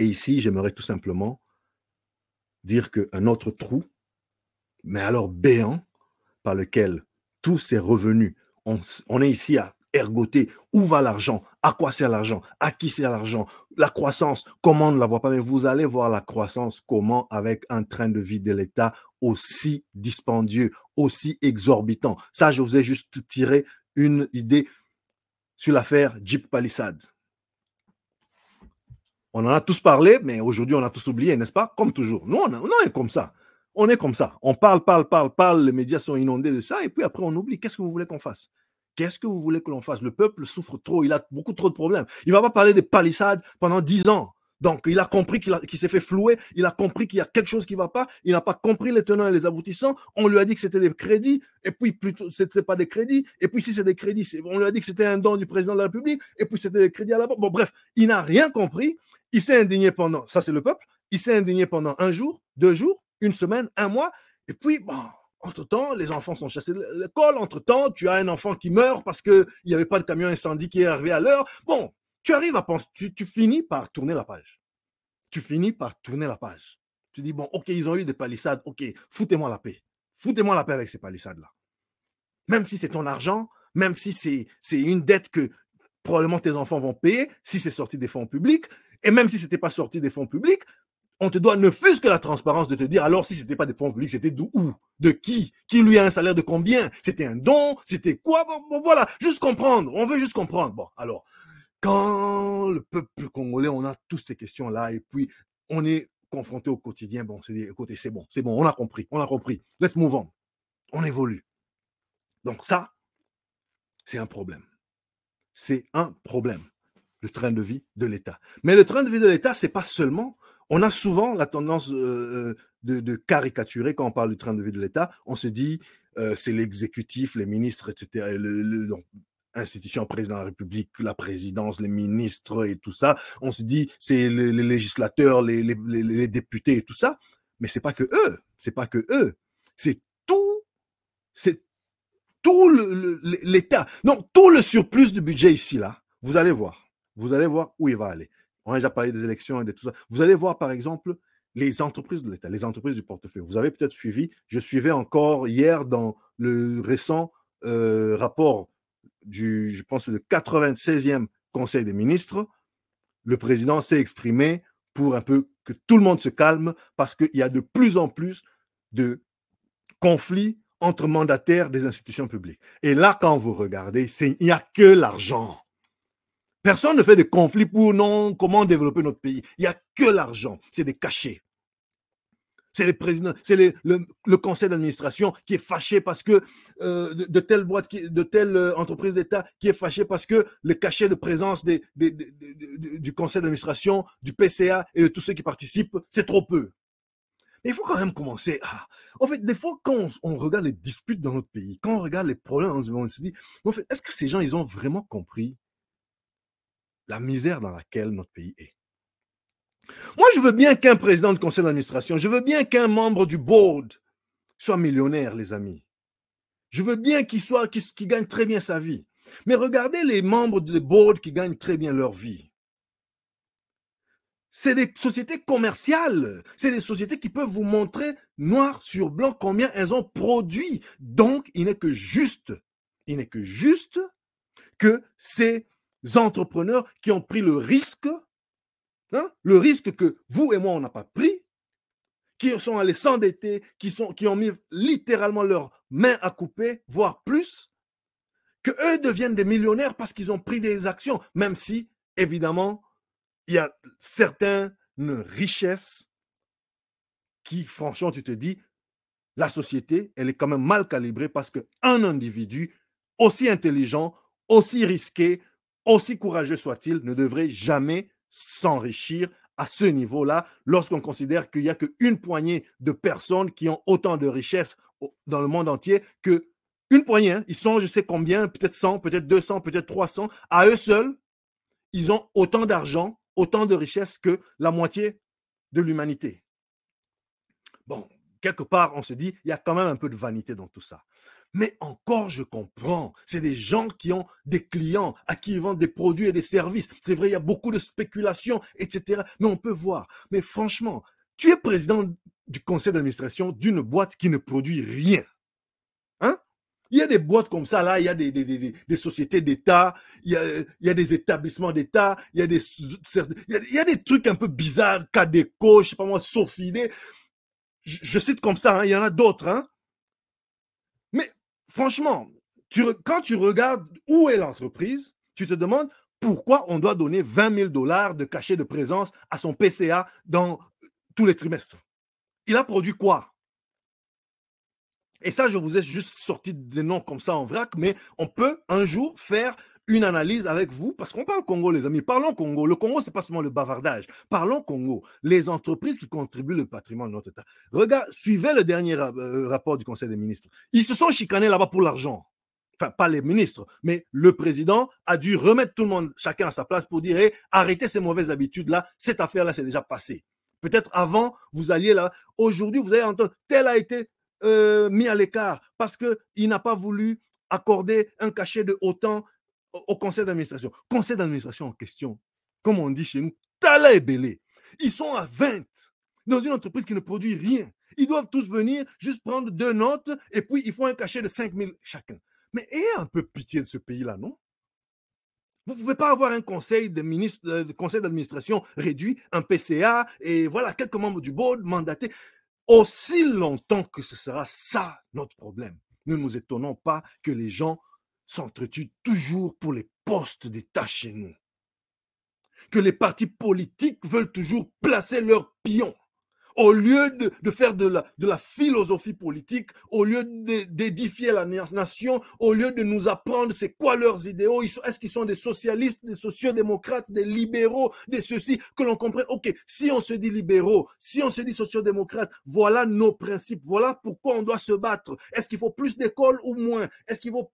Et ici, j'aimerais tout simplement dire qu'un autre trou, mais alors béant, par lequel tous ces revenus, on est ici à ergoter où va l'argent, à quoi sert l'argent, à qui sert l'argent, la croissance, comment on ne la voit pas, mais vous allez voir la croissance, comment avec un train de vie de l'État aussi dispendieux, aussi exorbitant. Ça, je vous ai juste tiré une idée sur l'affaire Jeep Palisade. On en a tous parlé, mais aujourd'hui, on a tous oublié, n'est-ce pas? Comme toujours. Nous, on est comme ça. On est comme ça. On parle, les médias sont inondés de ça, et puis après, on oublie. Qu'est-ce que vous voulez qu'on fasse? Qu'est-ce que vous voulez que l'on fasse? Le peuple souffre trop, il a beaucoup trop de problèmes. Il ne va pas parler des palissades pendant 10 ans. Donc, il a compris qu'il s'est fait flouer, il a compris qu'il y a quelque chose qui ne va pas, il n'a pas compris les tenants et les aboutissants, on lui a dit que c'était des crédits, et puis plutôt, c'était pas des crédits, et puis si c'est des crédits, on lui a dit que c'était un don du président de la République, et puis c'était des crédits à la banque. Bon, bref, il n'a rien compris, il s'est indigné pendant, ça c'est le peuple, il s'est indigné pendant 1 jour, 2 jours, 1 semaine, 1 mois, et puis, bon, entre-temps, les enfants sont chassés de l'école, entre-temps, tu as un enfant qui meurt parce qu'il n'y avait pas de camion incendie qui est arrivé à l'heure. Bon, tu arrives à penser, tu finis par tourner la page. Tu finis par tourner la page. Tu dis, bon, ok, ils ont eu des palissades, ok, foutez-moi la paix. Foutez-moi la paix avec ces palissades-là. Même si c'est ton argent, même si c'est une dette que probablement tes enfants vont payer, si c'est sorti des fonds publics, et même si ce n'était pas sorti des fonds publics, on te doit ne fût-ce que la transparence de te dire, alors si ce n'était pas des fonds publics, c'était d'où? De qui? Qui lui a un salaire de combien? C'était un don? C'était quoi? Bon, voilà, juste comprendre. On veut juste comprendre. Bon, alors, quand le peuple congolais, on a toutes ces questions-là, et puis on est confronté au quotidien, bon, on se dit, écoutez, c'est bon, on a compris, let's move on, on évolue. Donc ça, c'est un problème. C'est un problème, le train de vie de l'État. Mais le train de vie de l'État, c'est pas seulement, on a souvent la tendance de caricaturer quand on parle du train de vie de l'État, on se dit, c'est l'exécutif, les ministres, etc., donc, institution, président de la République, la présidence, les ministres et tout ça. On se dit, c'est les législateurs, les députés et tout ça. Mais c'est pas que eux. C'est pas que eux. C'est tout l'État. Donc, tout le surplus du budget ici, là, vous allez voir. Vous allez voir où il va aller. On a déjà parlé des élections et de tout ça. Vous allez voir, par exemple, les entreprises de l'État, les entreprises du portefeuille. Vous avez peut-être suivi, je suivais encore hier dans le récent rapport je pense, le 96e Conseil des ministres, le président s'est exprimé pour un peu que tout le monde se calme parce qu'il y a de plus en plus de conflits entre mandataires des institutions publiques. Et là, quand vous regardez, il n'y a que l'argent. Personne ne fait de conflits pour non, comment développer notre pays. Il n'y a que l'argent. C'est des cachets. C'est les présidents, c'est le conseil d'administration qui est fâché parce que de telle boîte, de telle entreprise d'État qui est fâché parce que le cachet de présence du conseil d'administration, du PCA et de tous ceux qui participent, c'est trop peu. Mais il faut quand même commencer à... En fait, des fois, quand on regarde les disputes dans notre pays, quand on regarde les problèmes, on se dit, en fait, est-ce que ces gens, ils ont vraiment compris la misère dans laquelle notre pays est? Moi, je veux bien qu'un président du conseil d'administration, je veux bien qu'un membre du board soit millionnaire, les amis. Je veux bien qu'il gagne très bien sa vie. Mais regardez les membres du board qui gagnent très bien leur vie. C'est des sociétés commerciales. C'est des sociétés qui peuvent vous montrer noir sur blanc combien elles ont produit. Donc, il n'est que juste que ces entrepreneurs qui ont pris le risque que vous et moi, on n'a pas pris, qui sont allés s'endetter, qui ont mis littéralement leurs mains à couper, voire plus, que eux deviennent des millionnaires parce qu'ils ont pris des actions, même si, évidemment, il y a certaines richesses qui, franchement, tu te dis, la société, elle est quand même mal calibrée parce qu'un individu, aussi intelligent, aussi risqué, aussi courageux soit-il, ne devrait jamais s'enrichir à ce niveau-là lorsqu'on considère qu'il n'y a qu'une poignée de personnes qui ont autant de richesses dans le monde entier que une poignée. Ils sont, je sais combien, peut-être 100, peut-être 200, peut-être 300. À eux seuls, ils ont autant d'argent, autant de richesses que la moitié de l'humanité. Bon, quelque part, on se dit, il y a quand même un peu de vanité dans tout ça. Mais encore, je comprends. C'est des gens qui ont des clients, à qui ils vendent des produits et des services. C'est vrai, il y a beaucoup de spéculation, etc. Mais on peut voir. Mais franchement, tu es président du conseil d'administration d'une boîte qui ne produit rien. Hein? Il y a des boîtes comme ça, là, il y a des sociétés d'État, il y a des établissements d'État, il y a des trucs un peu bizarres, Cadeco, je sais pas moi, Sofidé. Je cite comme ça, hein, il y en a d'autres. Hein? Mais franchement, quand tu regardes où est l'entreprise, tu te demandes pourquoi on doit donner 20 000 $ de cachet de présence à son PCA dans tous les trimestres. Il a produit quoi? Et ça, je vous ai juste sorti des noms comme ça en vrac, mais on peut un jour faire une analyse avec vous, parce qu'on parle Congo, les amis. Parlons Congo. Le Congo, c'est pas seulement le bavardage. Parlons Congo. Les entreprises qui contribuent au patrimoine de notre État. Regarde, suivez le dernier rapport du Conseil des ministres. Ils se sont chicanés là-bas pour l'argent. Enfin, pas les ministres, mais le président a dû remettre tout le monde, chacun à sa place, pour dire hey, arrêtez ces mauvaises habitudes-là. Cette affaire-là, c'est déjà passé. Peut-être avant, vous alliez là. Aujourd'hui, vous allez entendre tel a été mis à l'écart parce qu'il n'a pas voulu accorder un cachet de autant au conseil d'administration. Conseil d'administration en question, comme on dit chez nous, tala et belé. Ils sont à 20 dans une entreprise qui ne produit rien. Ils doivent tous venir juste prendre 2 notes et puis ils font un cachet de 5 000 chacun. Mais ayez un peu pitié de ce pays-là, non? Vous ne pouvez pas avoir un conseil de ministre, conseil d'administration réduit, un PCA et voilà, quelques membres du board mandatés. Aussi longtemps que ce sera ça notre problème, ne nous étonnons pas que les gens s'entretuent toujours pour les postes d'État chez nous. Que les partis politiques veulent toujours placer leurs pions. Au lieu de faire de la philosophie politique, au lieu d'édifier la nation, au lieu de nous apprendre c'est quoi leurs idéaux, est-ce qu'ils sont des socialistes, des sociodémocrates, des libéraux, des ceci, que l'on comprenne, ok, si on se dit libéraux, si on se dit sociodémocrates, voilà nos principes, voilà pourquoi on doit se battre. Est-ce qu'il faut plus d'écoles ou moins? Est-ce qu'il faut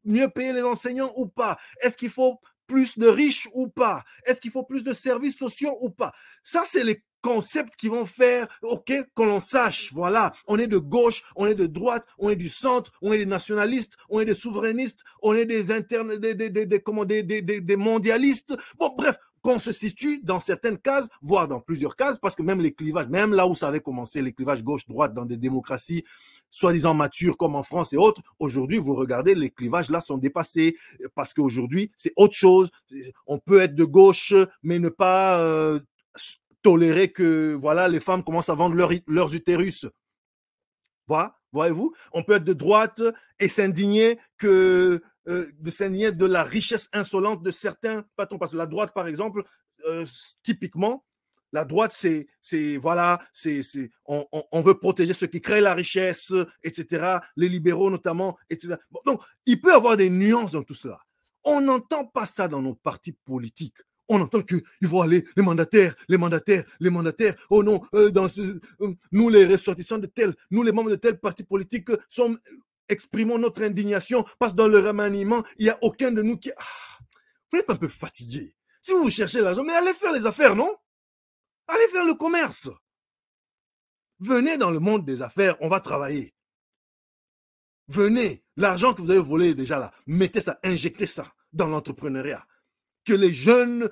mieux payer les enseignants ou pas? Est-ce qu'il faut plus de riches ou pas? Est-ce qu'il faut plus de services sociaux ou pas? Ça, c'est les concepts qui vont faire, ok, que l'on sache, voilà, on est de gauche, on est de droite, on est du centre, on est des nationalistes, on est des souverainistes, on est des internes, des mondialistes. Bon, bref, qu'on se situe dans certaines cases, voire dans plusieurs cases, parce que même les clivages, même là où ça avait commencé, les clivages gauche-droite dans des démocraties soi-disant matures comme en France et autres, aujourd'hui, vous regardez, les clivages là sont dépassés, parce qu'aujourd'hui, c'est autre chose. On peut être de gauche, mais ne pas tolérer que voilà, les femmes commencent à vendre leurs utérus. Voilà, voyez-vous, on peut être de droite et s'indigner de la richesse insolente de certains patrons. Parce que la droite, par exemple, typiquement, la droite, voilà, on veut protéger ceux qui créent la richesse, etc. Les libéraux notamment, etc. Bon, donc, il peut y avoir des nuances dans tout cela. On n'entend pas ça dans nos partis politiques. On entend qu'il faut aller, les mandataires. Oh non, nous les ressortissants de tel, nous les membres de tel parti politique exprimons notre indignation parce que dans le remaniement, il n'y a aucun de nous qui... vous êtes un peu fatigué. Si vous cherchez l'argent, mais allez faire les affaires, non? Allez faire le commerce. Venez dans le monde des affaires, on va travailler. Venez, l'argent que vous avez volé déjà là, mettez ça, injectez ça dans l'entrepreneuriat. Que les jeunes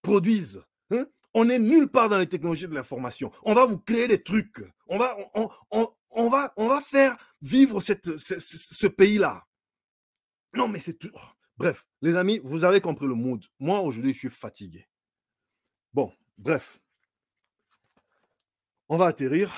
produisent. Hein? On n'est nulle part dans les technologies de l'information. On va vous créer des trucs. On va faire vivre ce pays-là. Non, mais c'est tout. Bref, les amis, vous avez compris le mood. Moi, aujourd'hui, je suis fatigué. Bon, bref. On va atterrir.